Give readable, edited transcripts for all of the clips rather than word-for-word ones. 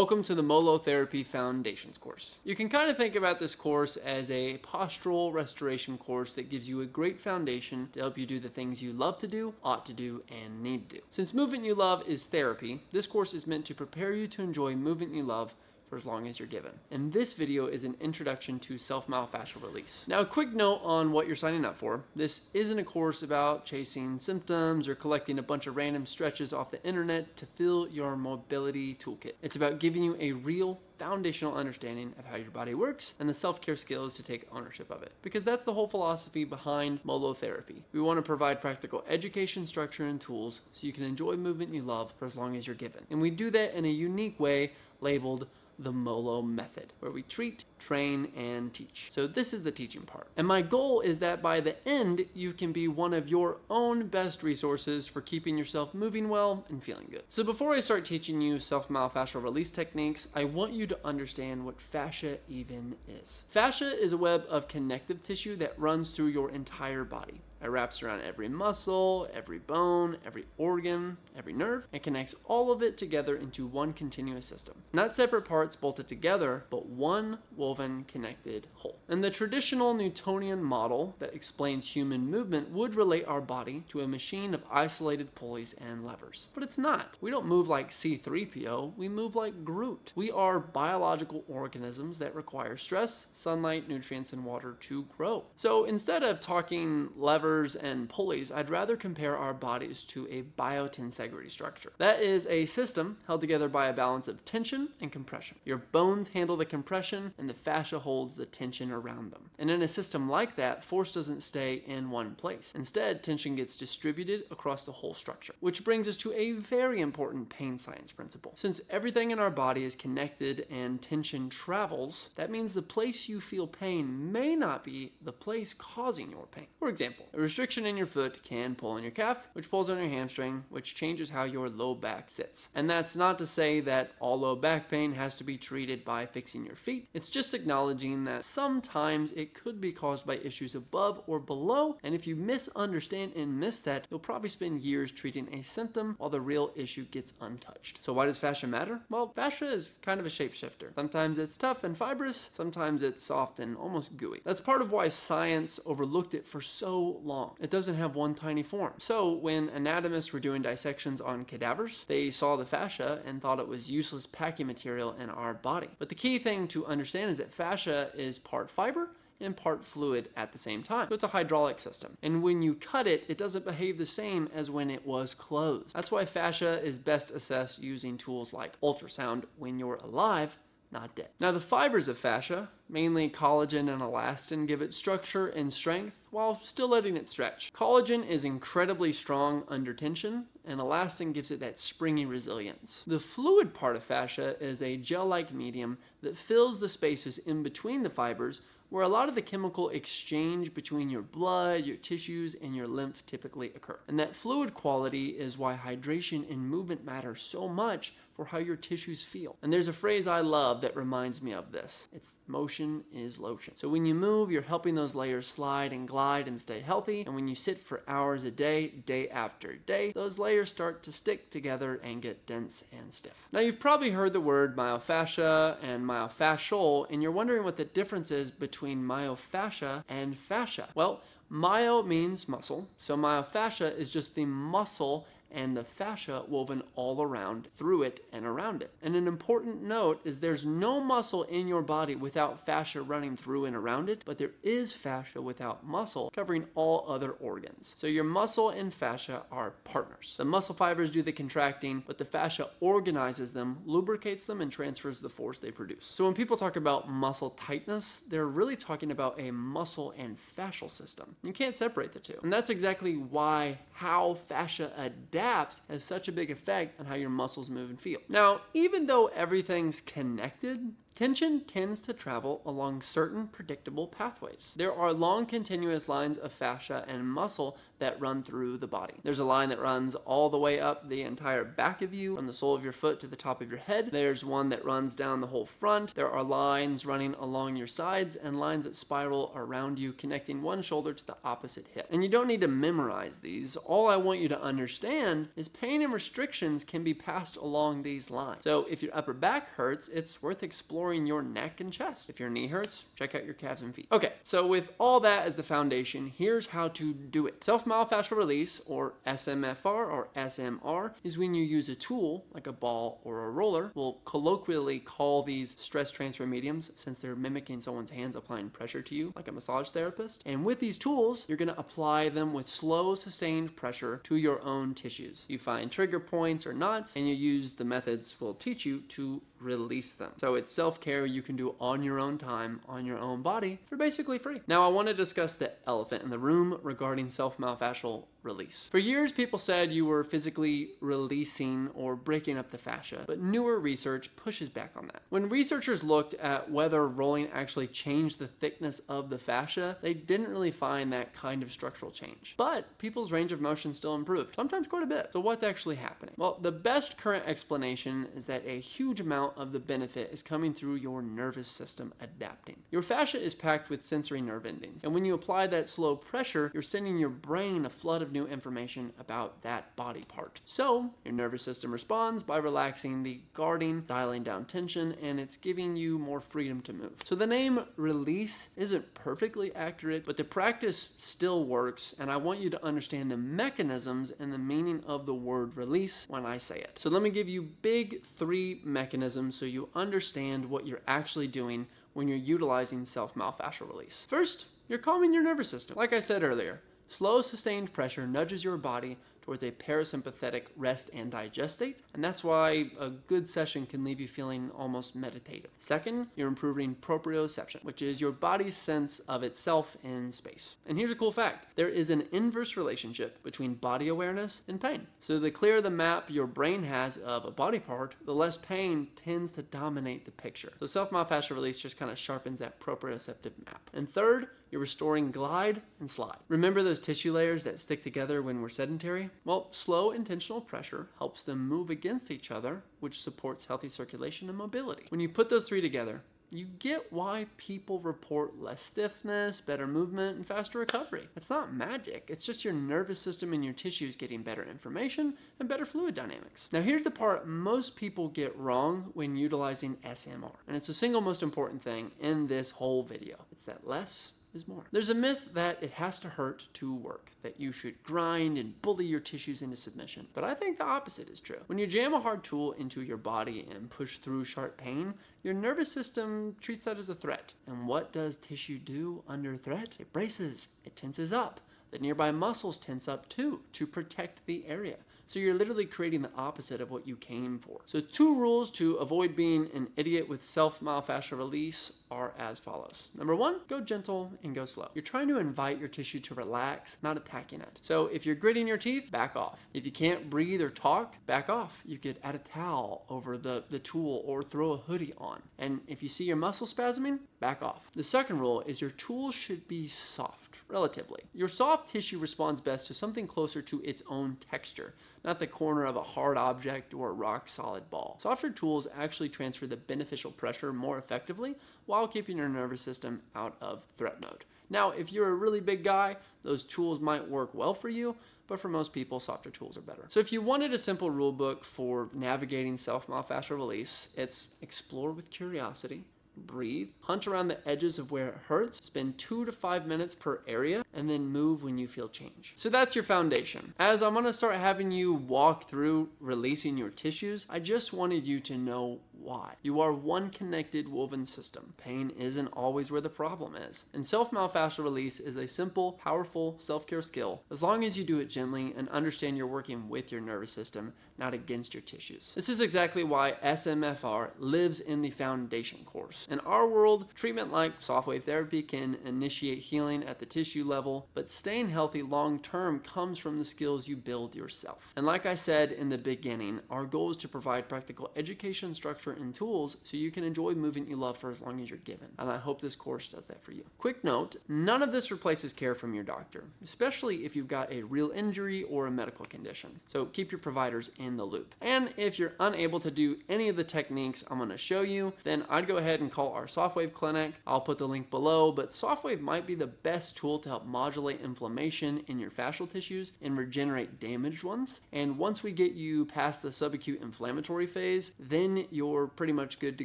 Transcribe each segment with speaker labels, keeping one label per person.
Speaker 1: Welcome to the Molotherapy Foundations course. You can kind of think about this course as a postural restoration course that gives you a great foundation to help you do the things you love to do, ought to do, and need to do. Since movement you love is therapy, this course is meant to prepare you to enjoy movement you love for as long as you're given. And this video is an introduction to self-myofascial release. Now, a quick note on what you're signing up for. This isn't a course about chasing symptoms or collecting a bunch of random stretches off the internet to fill your mobility toolkit. It's about giving you a real foundational understanding of how your body works and the self-care skills to take ownership of it. Because that's the whole philosophy behind Molotherapy. We want to provide practical education, structure, and tools so you can enjoy movement you love for as long as you're given. And we do that in a unique way labeled the Molo method, where we treat, train, and teach. So this is the teaching part. And my goal is that by the end, you can be one of your own best resources for keeping yourself moving well and feeling good. So before I start teaching you self-myofascial release techniques, I want you to understand what fascia even is. Fascia is a web of connective tissue that runs through your entire body. It wraps around every muscle, every bone, every organ, every nerve, and connects all of it together into one continuous system. Not separate parts bolted together, but one woven connected whole. And the traditional Newtonian model that explains human movement would relate our body to a machine of isolated pulleys and levers. But it's not. We don't move like C-3PO, we move like Groot. We are biological organisms that require stress, sunlight, nutrients, and water to grow. So instead of talking levers and pulleys, I'd rather compare our bodies to a biotensegrity structure. That is a system held together by a balance of tension and compression. Your bones handle the compression and the fascia holds the tension around them. And in a system like that, force doesn't stay in one place. Instead, tension gets distributed across the whole structure, which brings us to a very important pain science principle. Since everything in our body is connected and tension travels, that means the place you feel pain may not be the place causing your pain. For example, a restriction in your foot can pull on your calf, which pulls on your hamstring, which changes how your low back sits. And that's not to say that all low back pain has to be treated by fixing your feet. It's just acknowledging that sometimes it could be caused by issues above or below, and if you misunderstand and miss that, you'll probably spend years treating a symptom while the real issue gets untouched. So why does fascia matter? Well, fascia is kind of a shapeshifter. Sometimes it's tough and fibrous, sometimes it's soft and almost gooey. That's part of why science overlooked it for so long. It doesn't have one tiny form. So when anatomists were doing dissections on cadavers, they saw the fascia and thought it was useless packing material in our body. But the key thing to understand is that fascia is part fiber and part fluid at the same time. So it's a hydraulic system. And when you cut it, it doesn't behave the same as when it was closed. That's why fascia is best assessed using tools like ultrasound when you're alive, not dead. Now the fibers of fascia, mainly collagen and elastin, give it structure and strength while still letting it stretch. Collagen is incredibly strong under tension, and elastin gives it that springy resilience. The fluid part of fascia is a gel-like medium that fills the spaces in between the fibers where a lot of the chemical exchange between your blood, your tissues, and your lymph typically occur. And that fluid quality is why hydration and movement matter so much for how your tissues feel. And there's a phrase I love that reminds me of this. It's motion is lotion. So when you move, you're helping those layers slide and glide and stay healthy. And when you sit for hours a day, day after day, those layers start to stick together and get dense and stiff. Now you've probably heard the word myofascia and myofascial, and you're wondering what the difference is between myofascia and fascia. Well, myo means muscle, so myofascia is just the muscle and the fascia woven all around, through it, and around it. And an important note is there's no muscle in your body without fascia running through and around it, but there is fascia without muscle covering all other organs. So your muscle and fascia are partners. The muscle fibers do the contracting, but the fascia organizes them, lubricates them, and transfers the force they produce. So when people talk about muscle tightness, they're really talking about a muscle and fascial system. You can't separate the two. And that's exactly why how fascia adapts has such a big effect on how your muscles move and feel. Now, even though everything's connected, Tension tends to travel along certain predictable pathways. There are long continuous lines of fascia and muscle that run through the body. There's a line that runs all the way up the entire back of you, from the sole of your foot to the top of your head. There's one that runs down the whole front. There are lines running along your sides and lines that spiral around you, connecting one shoulder to the opposite hip. And you don't need to memorize these. All I want you to understand is pain and restrictions can be passed along these lines. So if your upper back hurts, it's worth exploring your neck and chest. If your knee hurts, check out your calves and feet. Okay, so with all that as the foundation, here's how to do it. Self-myofascial release, or SMFR or SMR, is when you use a tool like a ball or a roller. We'll colloquially call these stress transfer mediums, since they're mimicking someone's hands applying pressure to you like a massage therapist. And with these tools, you're going to apply them with slow, sustained pressure to your own tissues. You find trigger points or knots, and you use the methods we'll teach you to release them. So it's self-care you can do on your own time, on your own body, for basically free. Now I want to discuss the elephant in the room regarding self-myofascial release. For years, people said you were physically releasing or breaking up the fascia, but newer research pushes back on that. When researchers looked at whether rolling actually changed the thickness of the fascia, they didn't really find that kind of structural change. But people's range of motion still improved, sometimes quite a bit. So what's actually happening? Well, the best current explanation is that a huge amount of the benefit is coming through your nervous system adapting. Your fascia is packed with sensory nerve endings, and when you apply that slow pressure, you're sending your brain a flood of new information about that body part. So your nervous system responds by relaxing the guarding, dialing down tension, and it's giving you more freedom to move. So the name release isn't perfectly accurate, but the practice still works, and I want you to understand the mechanisms and the meaning of the word release when I say it. So let me give you big 3 mechanisms so you understand what you're actually doing when you're utilizing self-myofascial release. First, you're calming your nervous system. Like I said earlier, slow, sustained pressure nudges your body towards a parasympathetic rest and digest state, and that's why a good session can leave you feeling almost meditative. Second, you're improving proprioception, which is your body's sense of itself in space. And here's a cool fact. There is an inverse relationship between body awareness and pain. So the clearer the map your brain has of a body part, the less pain tends to dominate the picture. So self-myofascial release just kind of sharpens that proprioceptive map. And third, you're restoring glide and slide. Remember those tissue layers that stick together when we're sedentary? Well, slow intentional pressure helps them move against each other, which supports healthy circulation and mobility. When you put those 3 together, you get why people report less stiffness, better movement, and faster recovery. It's not magic. It's just your nervous system and your tissues getting better information and better fluid dynamics. Now here's the part most people get wrong when utilizing SMR, and it's the single most important thing in this whole video. It's that less is more. There's a myth that it has to hurt to work, that you should grind and bully your tissues into submission. But I think the opposite is true. When you jam a hard tool into your body and push through sharp pain, your nervous system treats that as a threat. And what does tissue do under threat? It braces, it tenses up. The nearby muscles tense up too to protect the area. So you're literally creating the opposite of what you came for. So 2 rules to avoid being an idiot with self-myofascial release are as follows. Number 1, go gentle and go slow. You're trying to invite your tissue to relax, not attacking it. So if you're gritting your teeth, back off. If you can't breathe or talk, back off. You could add a towel over the tool or throw a hoodie on. And if you see your muscles spasming, back off. The second rule is your tool should be soft, relatively. Your soft tissue responds best to something closer to its own texture, not the corner of a hard object or a rock-solid ball. Softer tools actually transfer the beneficial pressure more effectively while keeping your nervous system out of threat mode. Now, if you're a really big guy, those tools might work well for you, but for most people, softer tools are better. So if you wanted a simple rule book for navigating self-myofascial release, it's explore with curiosity, breathe, hunt around the edges of where it hurts, spend 2 to 5 minutes per area, and then move when you feel change. So that's your foundation. As I'm gonna start having you walk through releasing your tissues, I just wanted you to know why. You are one connected woven system. Pain isn't always where the problem is. And self-myofascial release is a simple, powerful self-care skill, as long as you do it gently and understand you're working with your nervous system, not against your tissues. This is exactly why SMFR lives in the foundation course. In our world, treatment like soft wave therapy can initiate healing at the tissue level, but staying healthy long-term comes from the skills you build yourself. And like I said in the beginning, our goal is to provide practical education, structure, and tools so you can enjoy movement you love for as long as you're given. And I hope this course does that for you. Quick note, none of this replaces care from your doctor, especially if you've got a real injury or a medical condition. So keep your providers in the loop. And if you're unable to do any of the techniques I'm going to show you, then I'd go ahead and call our SoftWave clinic. I'll put the link below, but SoftWave might be the best tool to help modulate inflammation in your fascial tissues and regenerate damaged ones. And once we get you past the subacute inflammatory phase, then you're pretty much good to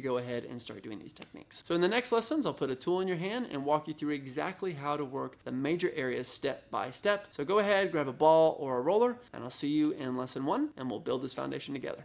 Speaker 1: go ahead and start doing these techniques. So in the next lessons, I'll put a tool in your hand and walk you through exactly how to work the major areas step by step. So go ahead, grab a ball or a roller, and I'll see you in lesson 1, and we'll build this foundation together.